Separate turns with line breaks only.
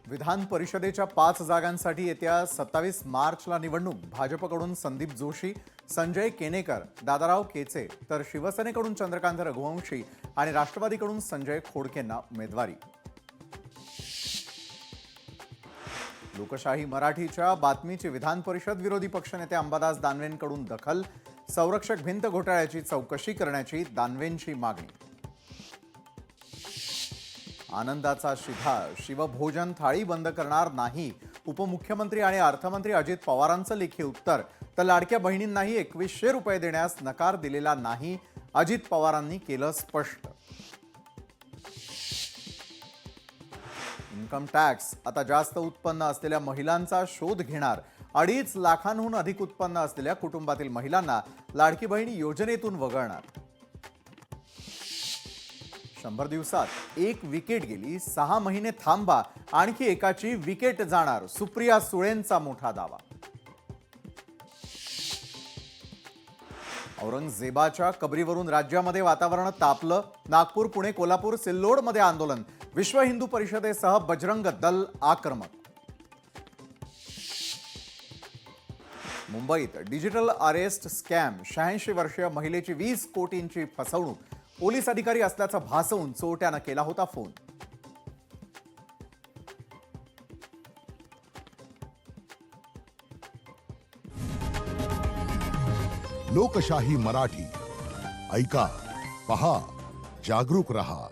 विधान परिषदेच्या 5 जागांसाठी येत्या 27 मार्चला निवडणूक। भाजपकडून संदीप जोशी, संजय केनेकर, दादाराव केचे, तर शिवसेनेकडून चंद्रकांत रघुवंशी आणि राष्ट्रवादीकडून संजय खोडकेंना उमेदवारी। लोकशाही मराठीच्या बातमीची विधान परिषद विरोधी पक्षनेते अंबादास दानवेंकडून दखल। संरक्षक भिंत घोटाळ्याची चौकशी करण्याची दानवेंची मागणी। आनंदाचा शिधा, शिवभोजन थाळी बंद करणार नाही। उपमुख्यमंत्री आणि अर्थमंत्री अजित पवारांचं लेखी उत्तर। तर लाडक्या बहिणींनाही 2100 रुपये देण्यास नकार दिलेला नाही, अजित पवारांनी केलं स्पष्ट। इन्कम टॅक्स आता जास्त उत्पन्न असलेल्या महिलांचा शोध घेणार। 2.5 लाखांहून अधिक उत्पन्न असलेल्या कुटुंबातील महिलांना लाडकी बहीण योजनेतून वगळणार। 100 दिवसात 1 विकेट गेली, 6 महिने थांबा, आणखी एकाची विकेट जाणार। सुप्रिया सुळेंचा मोठा दावा। औरंगजेबाच्या कबरीवरून राज्यामध्ये वातावरण तापलं। नागपूर, पुणे, कोल्हापूर, सिल्लोडमध्ये आंदोलन। विश्व हिंदू परिषदेसह बजरंग दल आक्रमक। मुंबईत डिजिटल अरेस्ट स्कॅम, 86 वर्षीय महिलेची 20 कोटींची फसवणूक। पोलीस अधिकारी असल्याचं भासवून चोरट्यानं केला होता फोन।
लोकशाही मराठी ऐका, पहा, जागरूक रहा।